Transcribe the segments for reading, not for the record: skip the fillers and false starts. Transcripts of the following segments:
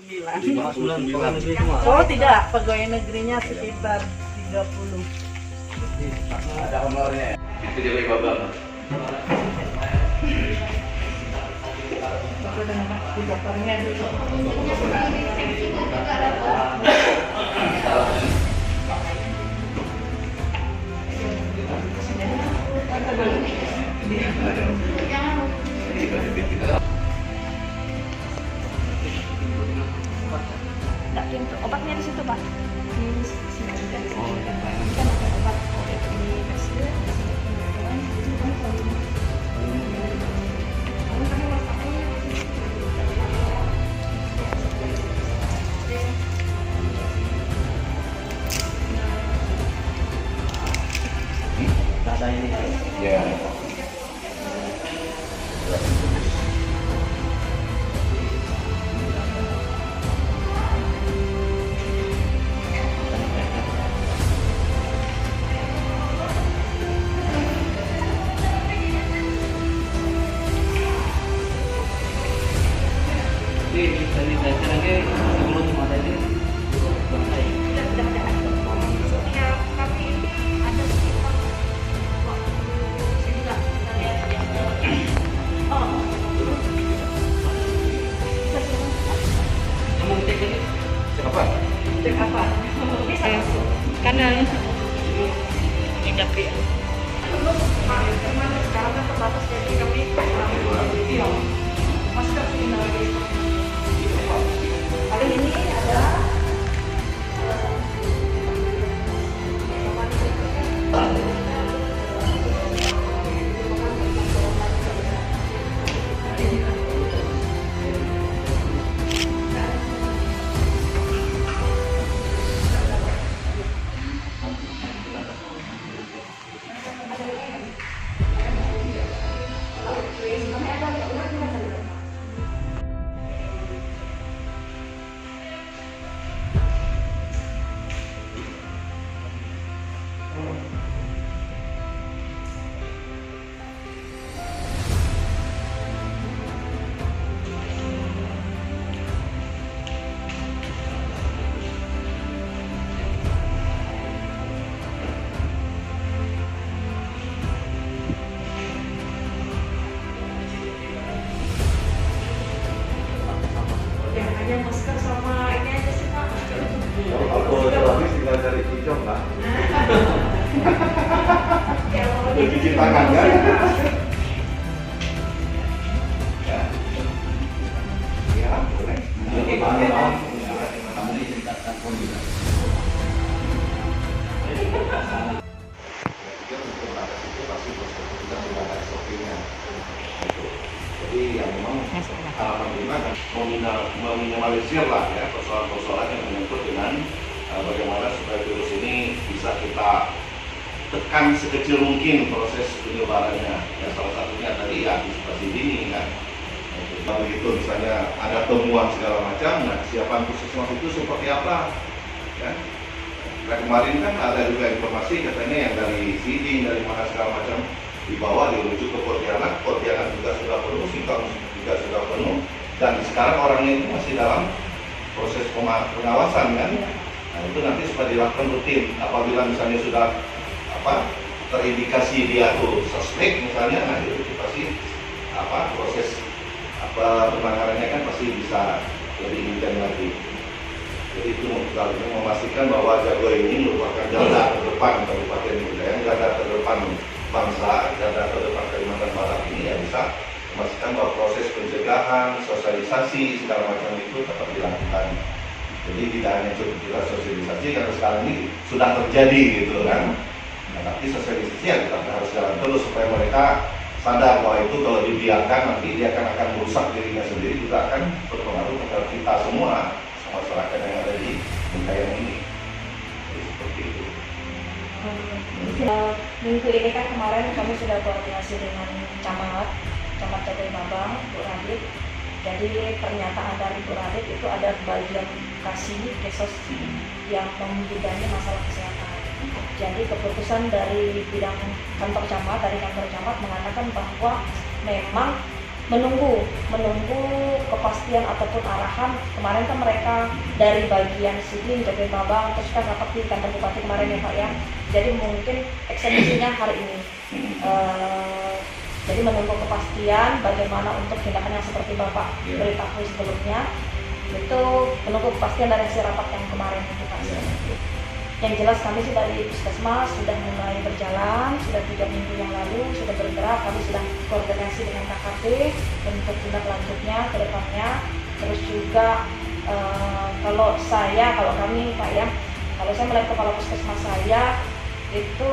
59. Oh tidak, pegawai negerinya sekitar 30. Ada honornya. Itu dia lagi babak. Di daftarnya dulu. Enggak, untuk obatnya di situ, Pak. Di sini juga. Oh, kan ada obat di kasir. Ada ini. Ya. Dari lagi sebelum ada ini Sudah ada. Ya, kami ada sekitar 29. Kita lihat yang oh. kamu cek ini apa? Cek apa? Bisa karena di dapur. Sekarang kan terbatas jadi kami masker lagi. Kali ini ada hanya masker sama ini aja sih Pak. Kalau habis tinggal cari hijau nggak? Cuci tangan kan? Ya. Ya, boleh. Kamu diceritakan pun juga. Jadi yang memang harapan kita kan meminimalisir lah ya persoalan-persoalan yang menyangkut dengan bagaimana supaya virus ini bisa kita tekan sekecil mungkin proses penyebarannya. Ya, salah satunya tadi ya antisipasi dini kan. Nah, begitu misalnya ada temuan segala macam, nah kesiapan puskesmas itu seperti apa? Ya. Nah, kemarin kan ada juga informasi katanya yang dari Siding, dari mana segala macam dibawa dirujuk ke Pontianak juga sudah penuh, Singkang juga sudah penuh, dan sekarang orangnya itu masih dalam proses pengawasan kan. Nah itu nanti supaya dilakukan rutin. Apabila misalnya sudah terindikasi dia tuh suspek misalnya, nah itu pasti proses penanganannya kan pasti bisa lebih intens lagi. Jadi itu memastikan bahwa Jago ini merupakan garda terdepan Kabupaten Kudayan, garda terdepan bangsa, garda terdepan Kalimantan Barat ini ya bisa memastikan bahwa proses pencegahan, sosialisasi segala macam itu tetap dilakukan. Jadi tidak hanya cukup kita sosialisasi karena sekarang ini sudah terjadi gitu kan. Nah, tapi sosialisasi ya tetap harus jalan terus supaya mereka sadar bahwa itu kalau dibiarkan nanti dia akan merusak dirinya sendiri, juga akan berpengaruh kepada kita semua, masyarakat yang ada di Bengkayang ini. Jadi, seperti itu. Minggu ini kan kemarin kami sudah koordinasi dengan camat Cabai Babang, Bu Radit. Jadi pernyataan dari Bu Radit itu ada bagian kasih kesos yang membidangi masalah kesehatan. Jadi keputusan dari bidang kantor camat mengatakan bahwa memang menunggu kepastian ataupun arahan. Kemarin kan mereka dari bagian Sidin, Jagai Babang, terus kan rapat di kantor bupati kemarin ya Pak ya. Jadi mungkin eksekusinya hari ini. Jadi menunggu kepastian bagaimana untuk tindakan yang seperti Bapak beritahu sebelumnya. Itu menunggu kepastian dari hasil rapat yang kemarin itu Pak. Yang jelas kami sih dari Puskesmas sudah mulai berjalan, sudah 3 minggu yang lalu sudah bergerak, kami sudah koordinasi dengan KKP untuk tindak lanjutnya ke depannya. Terus juga kalau kami Pak ya, kalau saya melihat kepala Puskesmas saya itu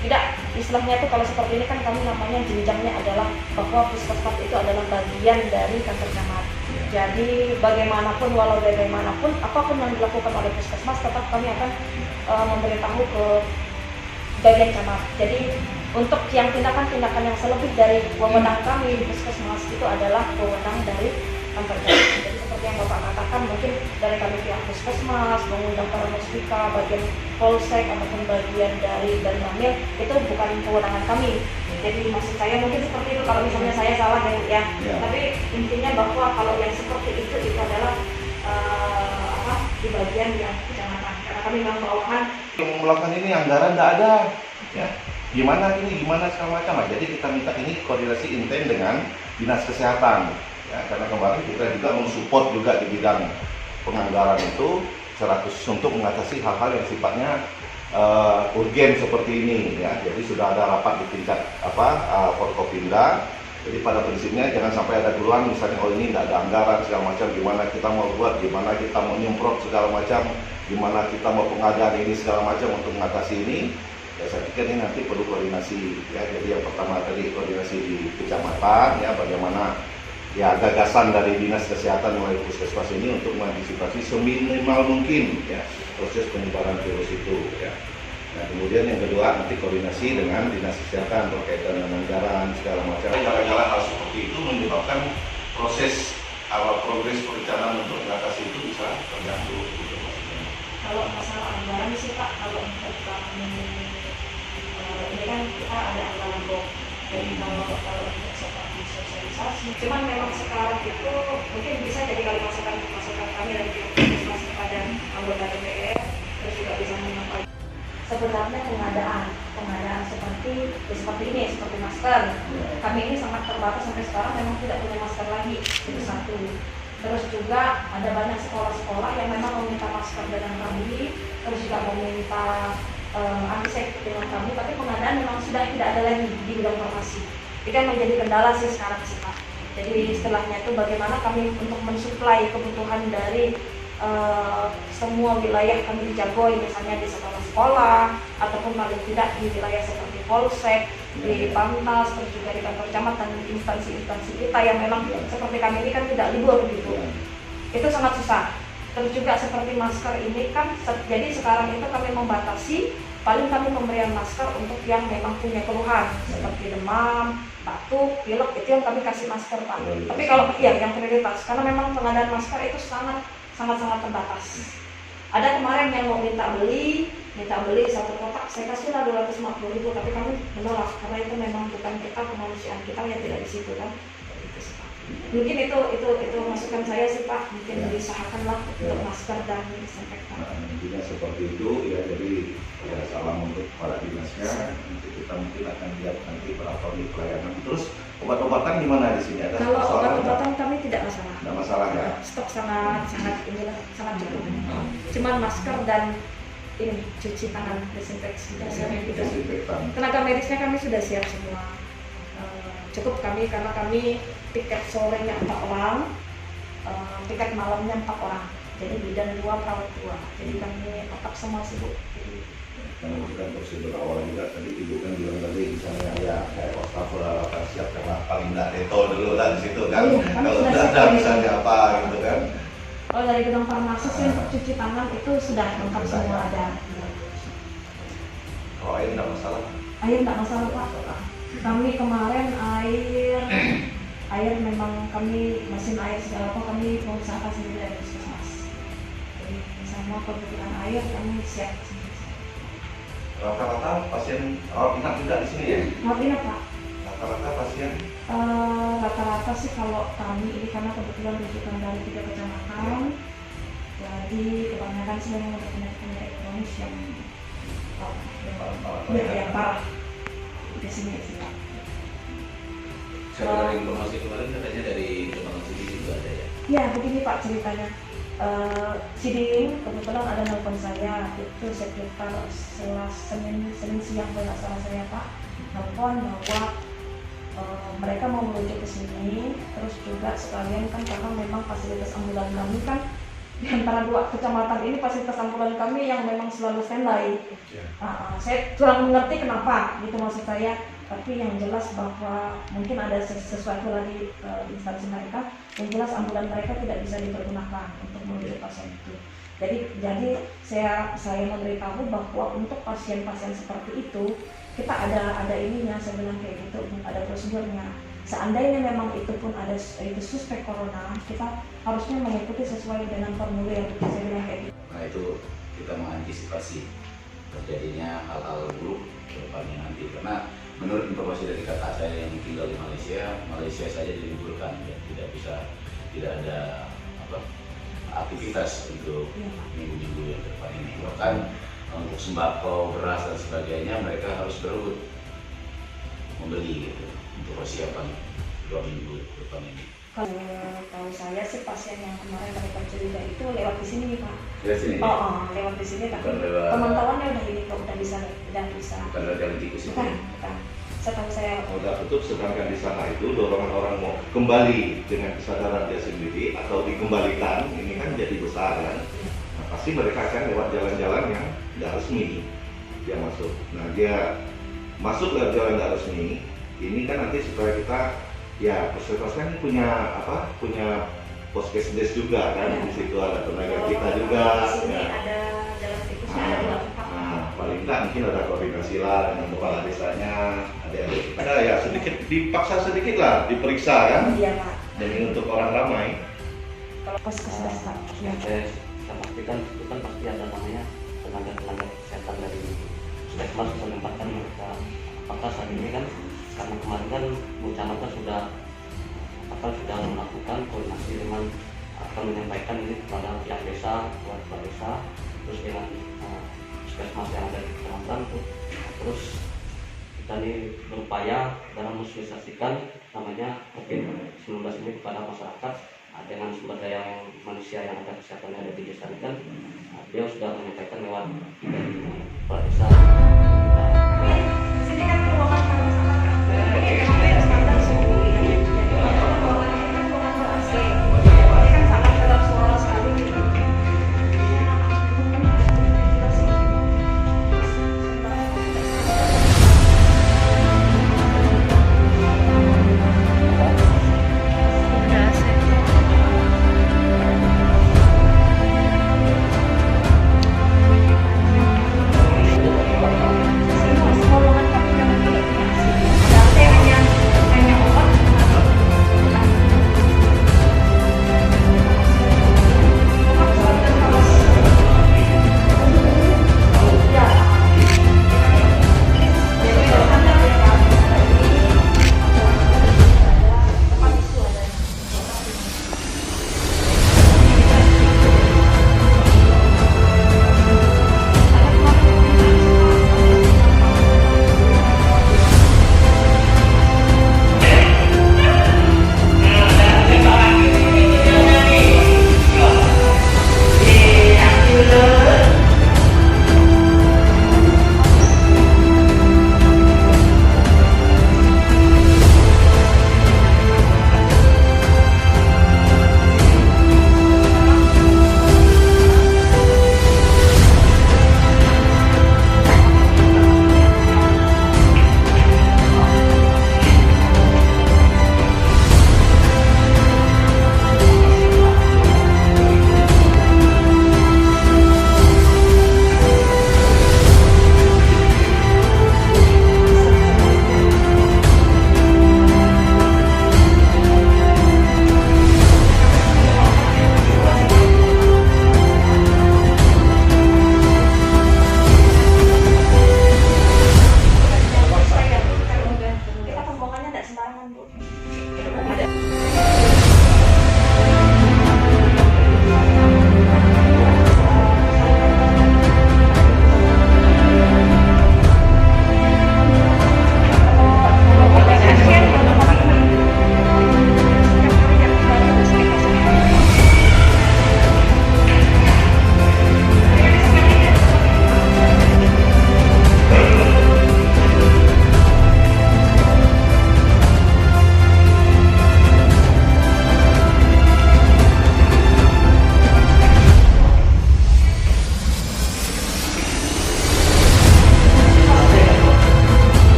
tidak, istilahnya itu kalau seperti ini kan kami namanya jenjangnya adalah bahwa Puskesmas itu adalah bagian dari kantor camat. Jadi bagaimanapun, walau bagaimanapun, apapun yang dilakukan oleh Puskesmas tetap kami akan memberitahu ke bagian camat. Jadi untuk yang tindakan-tindakan yang selebih dari wewenang kami di Puskesmas itu adalah wewenang dari kantor camat. Jadi seperti yang Bapak katakan, mungkin dari kami pihak Puskesmas mengundang para muspika, bagian polsek ataupun bagian dari Mamil itu bukan kewenangan kami. Jadi maksud saya mungkin seperti itu, kalau misalnya saya salah ya. Tapi intinya bahwa kalau yang seperti itu adalah di bagian yang kecamatan, karena kami memang bawahan melakukan ini anggaran tidak ada ya. Gimana segala macam. Jadi kita minta ini koordinasi intent dengan dinas kesehatan ya, karena kemarin kita juga mensupport juga di bidang penganggaran itu secara khusus untuk mengatasi hal-hal yang sifatnya urgen seperti ini ya. Jadi sudah ada rapat di tingkat Forkopimda. Jadi pada prinsipnya jangan sampai ada keluhan misalnya ini tidak ada anggaran segala macam, gimana kita mau buat, gimana kita mau nyemprot segala macam, gimana kita mau pengadaan ini segala macam untuk mengatasi ini. Ya, saya pikir ini nanti perlu koordinasi ya. Jadi yang pertama tadi koordinasi di kecamatan ya, bagaimana ya gagasan dari dinas kesehatan melalui Puskesmas ini untuk mengantisipasi seminimal mungkin ya proses penyebaran virus itu ya. Nah kemudian yang kedua nanti koordinasi dengan dinas kesehatan berkaitan dengan anggaran segala macam. Gara-gara hal seperti itu menyebabkan proses progres perencanaan untuk mengatasi itu bisa terganggu. Kalau masalah anggaran sih Pak, kalau untuk kami ini kan kita ada anggaran BOK. Jadi kalau untuk seperti sosialisasi, cuman memang sekarang itu mungkin bisa jadi kali masukan kami dari Puskesmas kepada anggota DPR, terus juga bisa menyampaikan sebenarnya pengadaan seperti ini, seperti masker. Kami ini sangat terbatas sampai sekarang, memang tidak punya masker lagi, itu satu. Terus juga ada banyak sekolah-sekolah yang memang meminta masker dengan kami, terus juga meminta antiseptik dengan kami, tapi pengadaan memang sudah tidak ada lagi di bidang farmasi. Itu yang menjadi kendala sih sekarang sih Pak. Jadi istilahnya itu bagaimana kami untuk mensuplai kebutuhan dari semua wilayah kami dijagoi, misalnya di sekolah-sekolah ataupun paling tidak di wilayah seperti polsek, di Pantas, terus juga di kantor camat dan instansi-instansi kita yang memang seperti kami ini kan tidak libur gitu. Itu sangat susah. Terus juga seperti masker ini kan, jadi sekarang itu kami membatasi, paling kami pemberian masker untuk yang memang punya keluhan seperti demam, batuk, pilek, itu yang kami kasih masker Pak. Tapi kalau yang prioritas, karena memang pengadaan masker itu sangat terbatas. Ada kemarin yang mau minta beli satu kotak, saya kasihlah 250.000, tapi kami menolak karena itu memang bukan kita, kemanusiaan kita yang tidak di situ kan. Mungkin itu masukan saya sih Pak, mungkin diusahakanlah untuk masker dan disinfektan. Nah, intinya seperti itu ya. Jadi ya salam untuk para dinasnya. Nanti kita mungkin akan lihat nanti berapa di pelayanan. Terus obat-obatan gimana di sini? Ada kalau obat-obatan kami tidak masalah. Tidak masalah ya. Stok sangat cukup. Cuman masker dan ini cuci tangan, desinfeksi dasarnya gitu. Tenaga medisnya kami sudah siap semua. Cukup kami karena kami tiket sorenya 4 orang, tiket malamnya 4 orang. Jadi bidan 2, perawat 2. Jadi kami tetap semua sibuk. Karena bukan prosedur awal juga tadi ibu kan bilang tadi misalnya ya kayak wastafel akan siap karena paling tidak detol dulu lah di situ kan. Kalau sudah ada misalnya apa gitu kan. Kalau dari gedung farmasi sih untuk cuci tangan itu sudah lengkap semua ada. Kalau air tidak masalah. Air tidak masalah Pak. Kami kemarin air memang kami mesin air segala apa kami mengusahakan sendiri dari Puskesmas. Jadi semua kebutuhan air kami siap sendiri. Rata-rata pasien rawat inap juga di sini ya? Rawat inap Pak. rata-rata pasien? Rata-rata sih kalau kami ini karena kebetulan rujukan dari 3 kecamatan, jadi kebanyakan sih memang untuk penyakit kronis yang parah di sini sih Pak. Saya dari informasi kemarin katanya dari Kembangan Sidi juga ada ya? Ya begini Pak ceritanya. Siding kebetulan ada nelpon saya itu sekitar Senin siang kalau nggak salah saya Pak, nelpon bahwa mereka mau menuju ke sini, terus juga sekalian kan karena memang fasilitas ambulan kami kan di antara 2 kecamatan ini fasilitas ambulan kami yang memang selalu standby. Saya kurang mengerti kenapa gitu maksud saya, tapi yang jelas bahwa mungkin ada sesuatu lagi instansi mereka yang jelas ambulan mereka tidak bisa dipergunakan untuk menuju pasien itu. Jadi saya memberitahu bahwa untuk pasien-pasien seperti itu kita ada ininya, saya bilang kayak gitu, ada prosedurnya. Seandainya memang itu pun ada itu suspek corona, kita harusnya mengikuti sesuai dengan formulir, saya bilang kayak gitu. Nah itu kita mengantisipasi terjadinya hal-hal buruk ke depannya nanti, karena menurut informasi dari kakak saya yang tinggal di Malaysia saja diliburkan, ya, tidak ada aktivitas untuk minggu-minggu yang ke depan ini. Bahkan untuk sembako, beras dan sebagainya mereka harus berebut membeli gitu untuk persiapan 2 minggu ke depan ini. Kalau saya sih pasien yang kemarin mereka cerita itu lewat di sini Pak. Lewat sini? Lewat di sini, tapi Bukan lewat- teman-temannya udah bisa. Bukan lewat jalan tikus itu? Bukan. Setahu saya. Udah tutup, sedangkan di sana itu dorongan orang mau kembali dengan kesadaran dia sendiri atau dikembalikan, ini kan jadi besar kan. Nah, pasti mereka akan lewat jalan-jalan yang nggak resmi dia masuk. Nah dia masuk lewat jalan nggak resmi, ini kan nanti supaya kita ya puskesmas kan punya puskesdes juga kan, di situ ada tenaga kita juga. Di sini Ya. ada jalan tikusnya ada 2 tempat. Paling enggak mungkin ada koordinasi lah dengan kepala desanya, adik-adik. Ada ya sedikit dipaksa sedikit lah diperiksa kan. Iya Pak. Demi untuk orang ramai. Kalau puskesmas Pak. Yang saya pastikan itu kan pasti ada namanya tenaga kesehatan dari puskesmas menempatkan mereka. Apakah saat ini kan karena kemarin kan kecamatan sudah melakukan koordinasi dengan akan menyampaikan ini kepada pihak desa, kepada desa, terus dengan puskesmas yang ada di kecamatan, terus kita ini berupaya dalam mensosialisasikan namanya COVID-19 ini kepada masyarakat dengan sumber daya manusia yang ada, kesehatan yang ada di desa ini kan beliau sudah menyampaikan lewat dari kepala desa. Sini kan ruangan sama-sama kan. Yang standar suhu. Jadi ruangan ini kan ruangan ber-AC. Ini kan sangat gelap suara sekali gitu.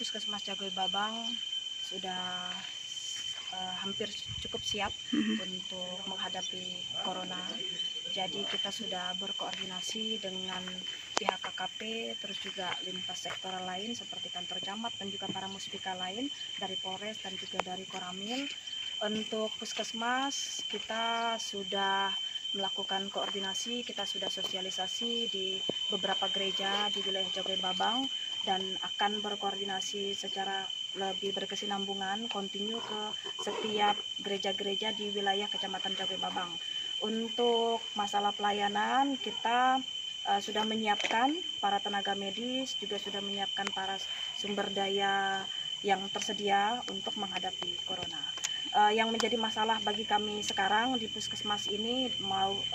Puskesmas Jagoy Babang sudah hampir cukup siap untuk menghadapi corona. Jadi kita sudah berkoordinasi dengan pihak KKP, terus juga lintas sektoral lain seperti kantor camat dan juga para muspika lain dari Polres dan juga dari Koramil. Untuk puskesmas kita sudah melakukan koordinasi, kita sudah sosialisasi di beberapa gereja di wilayah Jagoy Babang dan akan berkoordinasi secara lebih berkesinambungan kontinu ke setiap gereja-gereja di wilayah Kecamatan Jagoy Babang. Untuk masalah pelayanan kita sudah menyiapkan para tenaga medis, juga sudah menyiapkan para sumber daya yang tersedia untuk menghadapi corona. Yang menjadi masalah bagi kami sekarang di puskesmas ini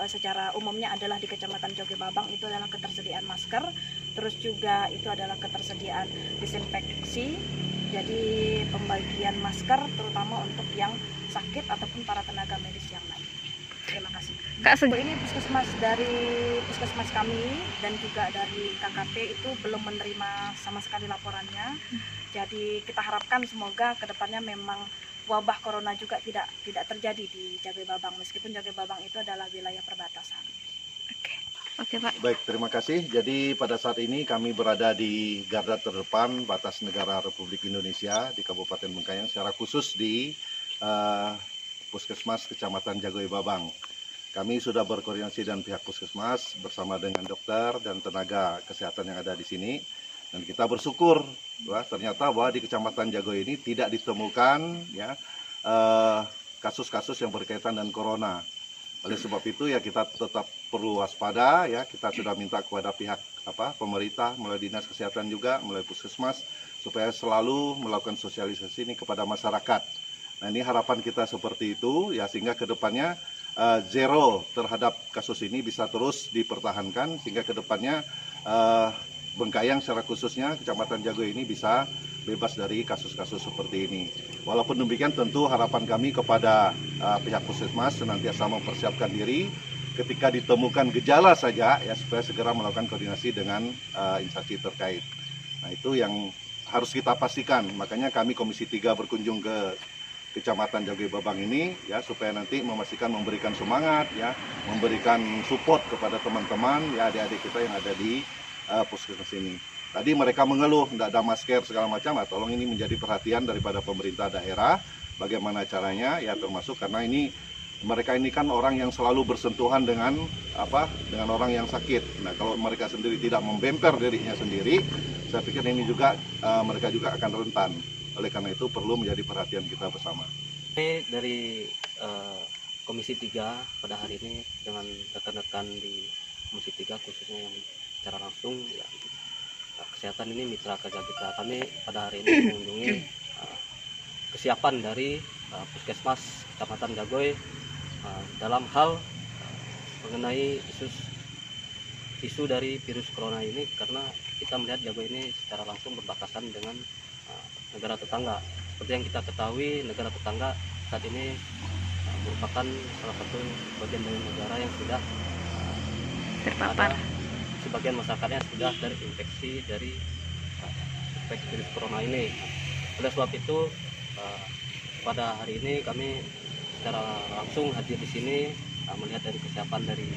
secara umumnya adalah di Kecamatan Jagoy Babang itu adalah ketersediaan masker, terus juga itu adalah ketersediaan disinfeksi. Jadi pembagian masker terutama untuk yang sakit ataupun para tenaga medis yang lain. Terima kasih. Ini puskesmas kami dan juga dari KKP itu belum menerima sama sekali laporannya. Jadi kita harapkan semoga kedepannya memang wabah corona juga tidak terjadi di Jagoy Babang, meskipun Jagoy Babang itu adalah wilayah perbatasan. Oke Pak. Baik, terima kasih. Jadi pada saat ini kami berada di garda terdepan batas negara Republik Indonesia di Kabupaten Bengkayang, secara khusus di Puskesmas Kecamatan Jagoy Babang. Kami sudah berkoordinasi dengan pihak puskesmas bersama dengan dokter dan tenaga kesehatan yang ada di sini. Dan kita bersyukur ternyata bahwa di Kecamatan Jagoy ini tidak ditemukan kasus-kasus yang berkaitan dengan corona. Oleh sebab itu ya kita tetap perlu waspada ya. Kita sudah minta kepada pihak pemerintah melalui dinas kesehatan juga melalui puskesmas supaya selalu melakukan sosialisasi ini kepada masyarakat. Nah, ini harapan kita seperti itu ya, sehingga kedepannya zero terhadap kasus ini bisa terus dipertahankan sehingga kedepannya Bengkayang secara khususnya Kecamatan Jagoy ini bisa bebas dari kasus-kasus seperti ini. Walaupun demikian tentu harapan kami kepada pihak puskesmas senantiasa mempersiapkan diri ketika ditemukan gejala saja ya, supaya segera melakukan koordinasi dengan instansi terkait. Nah, itu yang harus kita pastikan. Makanya kami Komisi 3 berkunjung ke Kecamatan Jagoy Babang ini ya, supaya nanti memastikan memberikan semangat ya, memberikan support kepada teman-teman ya, adik-adik kita yang ada di puskesmas ini. Tadi mereka mengeluh tidak ada masker segala macam, tolong ini menjadi perhatian daripada pemerintah daerah bagaimana caranya ya, termasuk karena ini mereka ini kan orang yang selalu bersentuhan dengan orang yang sakit. Nah, kalau mereka sendiri tidak membemper dirinya sendiri, saya pikir ini juga mereka juga akan rentan. Oleh karena itu perlu menjadi perhatian kita bersama. Ini dari Komisi 3 pada hari ini dengan rekan-rekan di Komisi 3 khususnya yang secara langsung ya, kesehatan ini mitra kerja kita. Kami pada hari ini mengunjungi kesiapan dari Puskesmas Kecamatan Jagoy dalam hal mengenai isu dari virus corona ini, karena kita melihat Jagoy ini secara langsung berbatasan dengan negara tetangga. Seperti yang kita ketahui, negara tetangga saat ini merupakan salah satu bagian dari negara yang sudah Terpapar. Sebagian masyarakatnya sudah terinfeksi dari suspek virus corona ini. Oleh sebab itu pada hari ini kami secara langsung hadir di sini melihat dari kesiapan dari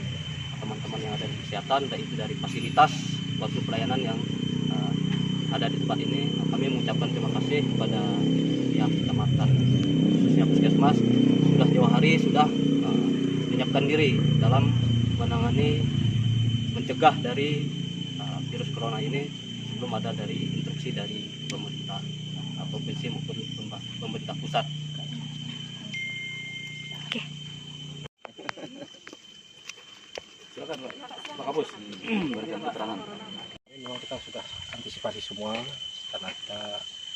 teman-teman yang ada di kesehatan, dan itu dari fasilitas suatu pelayanan yang ada di tempat ini. Kami mengucapkan terima kasih kepada pihak kecamatan khususnya puskesmas sudah jauh hari sudah menyiapkan diri dalam menangani mencegah dari virus corona ini sebelum ada dari instruksi dari pemerintah provinsi maupun pemerintah pusat. Oke. Silakan Pak Kapus berikan keterangan. Memang kita sudah antisipasi semua karena kita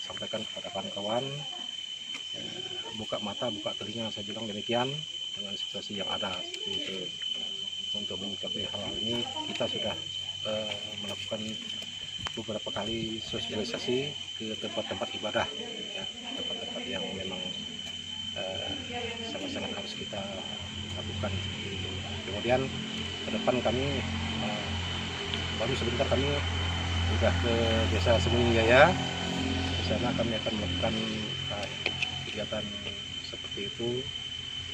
sampaikan kepada kawan-kawan buka mata, buka telinga, saya bilang demikian dengan situasi yang ada. Untuk menyikapi hal ini kita sudah melakukan beberapa kali sosialisasi ke tempat-tempat ibadah ya, tempat-tempat yang memang sangat-sangat harus kita lakukan. Kemudian ke depan kami baru sebentar kami sudah ke Desa Semuning Jaya sana kami akan melakukan kegiatan seperti itu.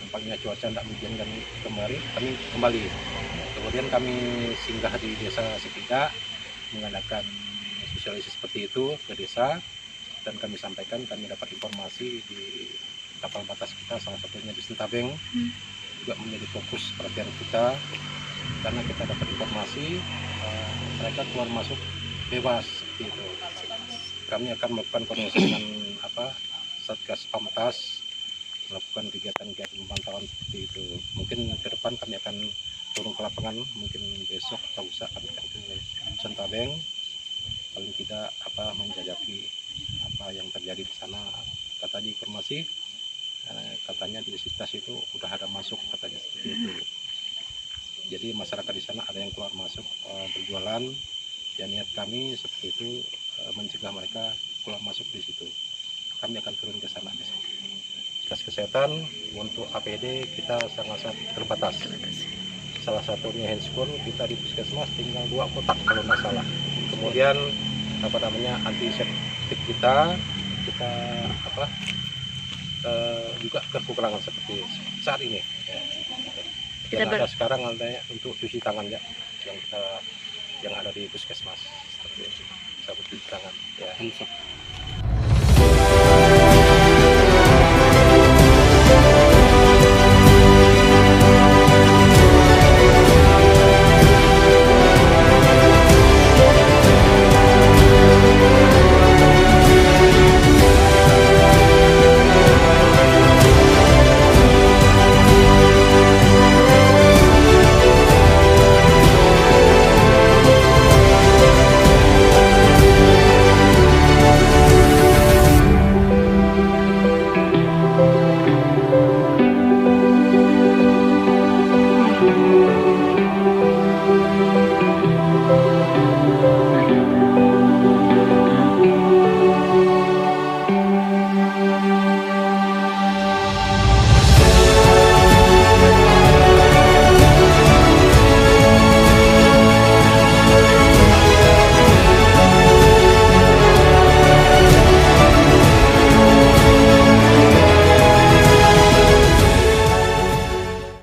Nampaknya cuaca tidak mengizinkan kembali, kami kembali. Kemudian kami singgah di desa Sekida, mengadakan sosialisasi seperti itu ke desa, dan kami sampaikan kami dapat informasi di kapal batas kita, salah satunya di Sentabeng, juga menjadi fokus perhatian kita, karena kita dapat informasi mereka keluar masuk bebas seperti itu. Kami akan melakukan koordinasi dengan Satgas Pamtas, melakukan kegiatan-kegiatan pemantauan seperti itu. Mungkin ke depan kami akan turun ke lapangan, mungkin besok atau lusa kami akan ke Sentabeng, paling tidak menjajaki apa yang terjadi di sana. Katanya informasi, katanya di sekitar itu udah ada masuk, katanya seperti itu. Jadi masyarakat di sana ada yang keluar masuk berjualan. Ya, niat kami seperti itu mencegah mereka keluar masuk di situ. Kami akan turun ke sana besok. Tes kesehatan untuk APD kita sangat-sangat terbatas. Salah satunya handphone kita di puskesmas tinggal 2 kotak kalau nggak salah. Kemudian antiseptik kita juga kekurangan seperti saat ini. Ya. Dan ada sekarang ada untuk cuci tangan ya, yang ada di puskesmas seperti itu. Sabun cuci tangan. Ya.